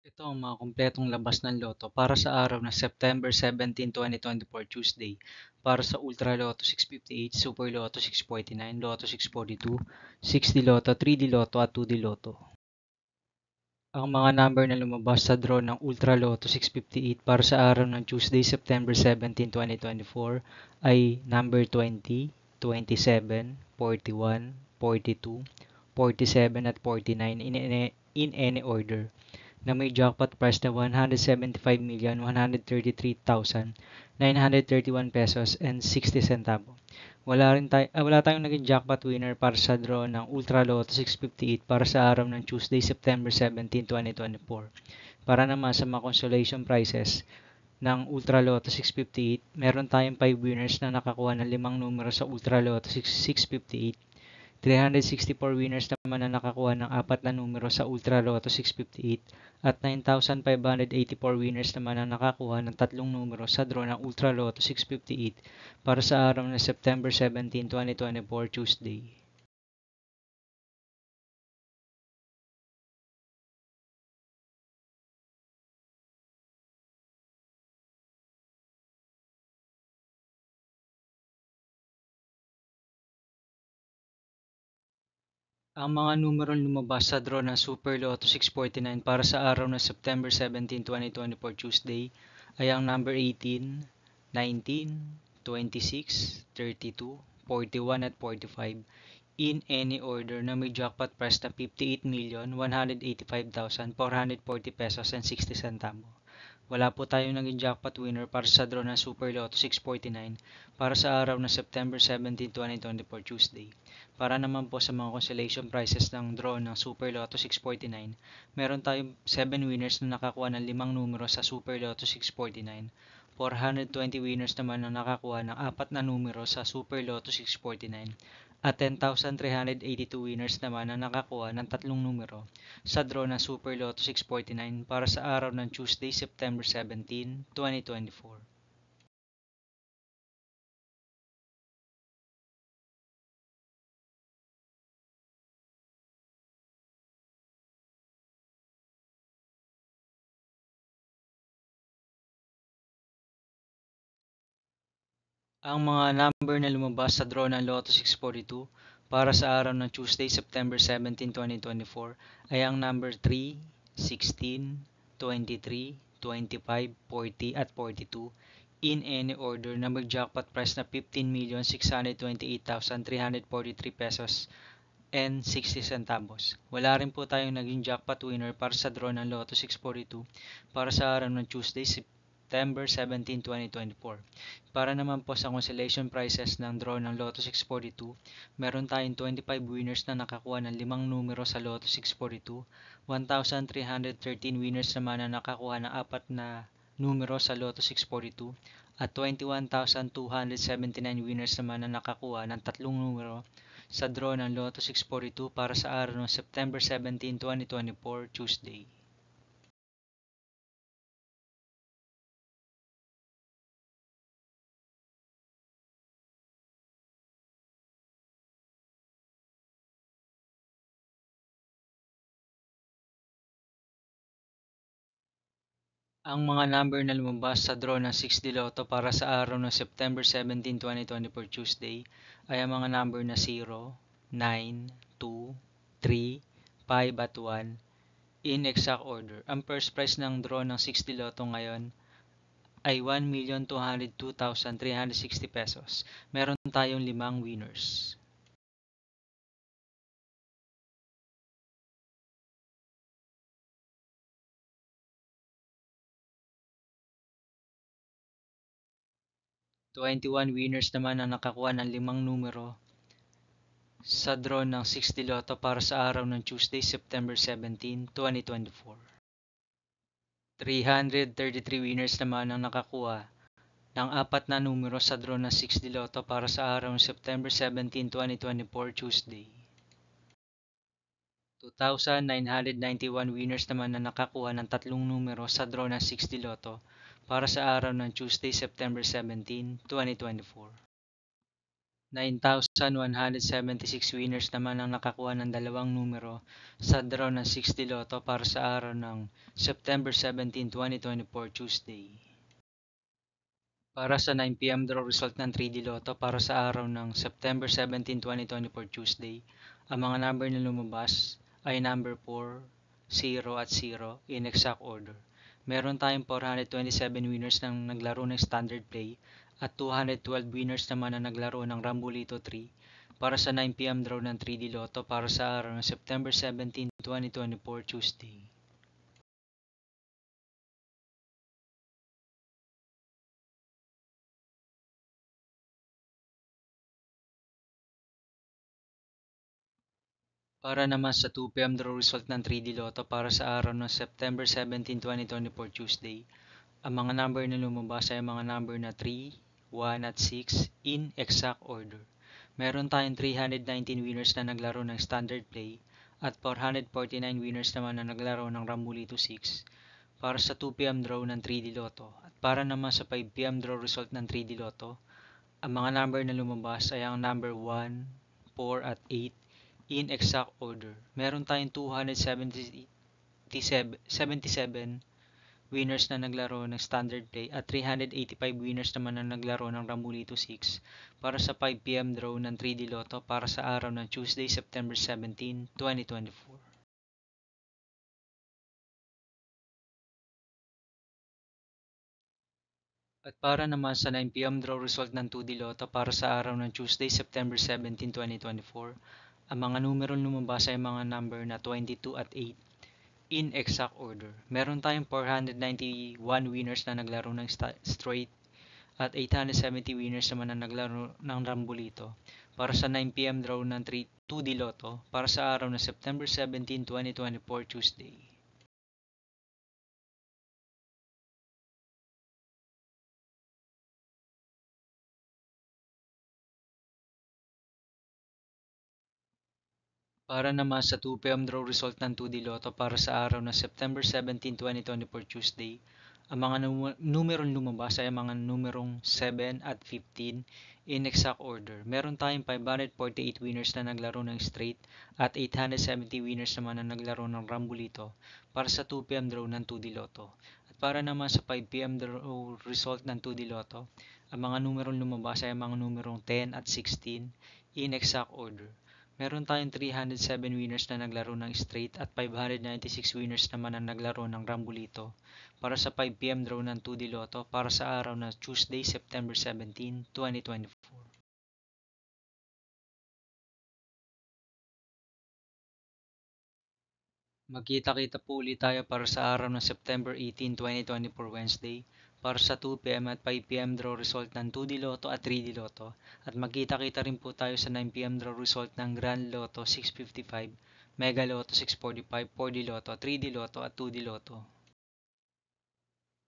Ito ang mga kumpletong labas ng loto para sa araw ng September 17, 2024, Tuesday. Para sa Ultra Lotto 658, Super Lotto 649, Lotto 642, 6D Lotto, 3D Lotto at 2D Lotto. Ang mga number na lumabas sa draw ng Ultra Lotto 658 para sa araw ng Tuesday, September 17, 2024 ay number 20, 27, 41, 42, 47 at 49 in any order na may jackpot price na 175,133,931 pesos and 60 centavo. Wala tayong naging jackpot winner para sa draw ng Ultra Lotto 658 para sa araw ng Tuesday, September 17, 2024. Para naman sa mga consolation prizes ng Ultra Lotto 658, meron tayong 5 winners na nakakuha ng 5 numero sa Ultra Lotto 658. 364 winners naman na nakakuha ng 4 na numero sa Ultra Lotto 658 at 9,584 winners naman na nakakuha ng 3 numero sa draw ng Ultra Lotto 658 para sa araw ng September 17, 2024, Tuesday. Ang mga numerong lumabas sa draw ng Super Lotto 649 para sa araw ng September 17, 2024, Tuesday ay ang number 18, 19, 26, 32, 41 at 45 in any order na may jackpot price na 58,185,440 pesos and 60 centavo. Wala po tayong naging jackpot winner para sa draw ng Super Lotto 649 para sa araw ng September 17, 2024, Tuesday. Para naman po sa mga consolation prizes ng draw ng Super Lotto 649, meron tayong 7 winners na nakakuha ng 5 numero sa Super Lotto 649. 420 winners naman na nakakuha ng 4 na numero sa Super Lotto 649 at 10,382 winners naman na nakakuha ng 3 numero sa draw ng Super Lotto 649 para sa araw ng Tuesday, September 17, 2024. Ang mga number na lumabas sa draw ng Lotto 642 para sa araw ng Tuesday, September 17, 2024 ay ang number 3, 16, 23, 25, 40 at 42 in any order na mag-jackpot price na 15,628,343 pesos and 60 centavos. Wala rin po tayong naging jackpot winner para sa draw ng Lotto 642 para sa araw ng Tuesday, September 17, 2024. Para naman po sa consolation prizes ng draw ng Lotto 642, meron tayong 25 winners na nakakuha ng 5 numero sa Lotto 642, 1,313 winners naman na nakakuha ng 4 na numero sa Lotto 642, at 21,279 winners naman na nakakuha ng 3 numero sa draw ng Lotto 642 para sa araw ng September 17, 2024, Tuesday. Ang mga number na lumabas sa draw ng 6D Lotto para sa araw ng September 17, 2024, Tuesday ay ang mga number na 0, 9, 2, 3, 5 at 1 in exact order. Ang first prize ng draw ng 6D Lotto ngayon ay 1,202,360 pesos. Meron tayong 5 winners. 21 winners naman ang nakakuha ng 5 numero sa draw ng 6D Lotto para sa araw ng Tuesday, September 17, 2024. 333 winners naman ang nakakuha ng 4 na numero sa draw ng 6D Lotto para sa araw ng September 17, 2024, Tuesday. 2,991 winners naman na nakakuha ng 3 numero sa draw ng 6D Lotto para sa araw ng Tuesday, September 17, 2024. 9,176 winners naman ang nakakuha ng dalawang numero sa draw ng 60 Lotto para sa araw ng September 17, 2024, Tuesday. Para sa 9 p.m. draw result ng 3D Lotto para sa araw ng September 17, 2024, Tuesday, ang mga number na lumabas ay number 4, 0 at 0 in exact order. Meron tayong 427 winners na naglaro ng standard play at 212 winners naman na naglaro ng Rambolito 3 para sa 9 p.m. draw ng 3D Lotto para sa araw ng September 17, 2024, Tuesday. Para naman sa 2 p.m. draw result ng 3D Lotto para sa araw ng September 17, 2024, Tuesday, ang mga number na lumabas ay mga number na 3, 1 at 6 in exact order. Meron tayong 319 winners na naglaro ng standard play at 449 winners naman na naglaro ng Rambolito 6 para sa 2 p.m. draw ng 3D Lotto. At para naman sa 5 p.m. draw result ng 3D Lotto, ang mga number na lumabas ay ang number 1, 4 at 8 in exact order. Meron tayong 277 winners na naglaro ng standard play at 385 winners naman na naglaro ng Rambolito 6 para sa 5 p.m. draw ng 3D Lotto para sa araw ng Tuesday, September 17, 2024. At para naman sa 9 p.m. draw result ng 2D Lotto para sa araw ng Tuesday, September 17, 2024, ang mga numerong lumabas ay mga number na 22 at 8 in exact order. Meron tayong 491 winners na naglaro ng straight at 870 winners naman na naglaro ng Rambolito para sa 9 p.m. draw ng 2D Lotto para sa araw ng September 17, 2024, Tuesday. Para naman sa 2 p.m. draw result ng 2D Lotto para sa araw ng September 17, 2024, Tuesday, ang mga numerong lumabas ay ang mga numerong 7 at 15 in exact order. Meron tayong 548 winners na naglaro ng straight at 870 winners naman na naglaro ng Rambolito para sa 2 p.m. draw ng 2D Lotto. At para naman sa 5 p.m. draw result ng 2D Lotto, ang mga numerong lumabas ay ang mga numerong 10 at 16 in exact order. Meron tayong 307 winners na naglaro ng straight at 596 winners naman na naglaro ng Rambolito para sa 5 p.m. draw ng 2D Lotto para sa araw na Tuesday, September 17, 2024. Magkita-kita po ulit tayo para sa araw ng September 18, 2024, Wednesday para sa 2 p.m. at 5 p.m. draw result ng 2D Lotto at 3D Lotto at magkita-kita rin po tayo sa 9 p.m. draw result ng Grand Lotto 655, Mega Lotto 645, 4D Lotto, 3D Lotto at 2D Lotto.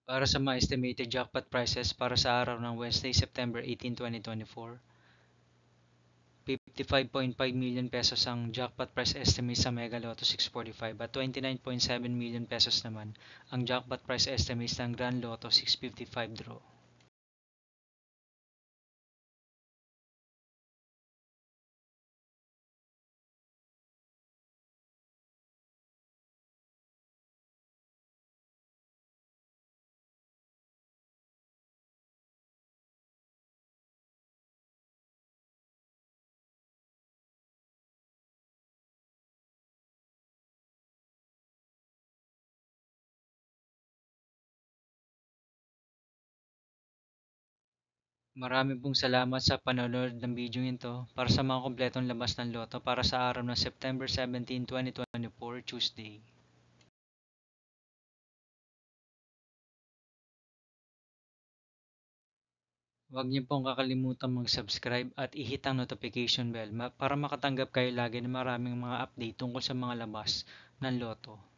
Para sa mga estimated jackpot prices para sa araw ng Wednesday, September 18, 2024, 55.5 million pesos ang jackpot price estimate sa Mega Lotto 645 at 29.7 million pesos naman ang jackpot price estimate ng Grand Lotto 655 draw. Marami pong salamat sa panonood ng video ito para sa mga kompletong labas ng loto para sa araw ng September 17, 2024, Tuesday. Huwag niyo pong kakalimutan mag-subscribe at i-hit ang notification bell para makatanggap kayo lagi ng maraming mga update tungkol sa mga labas ng loto.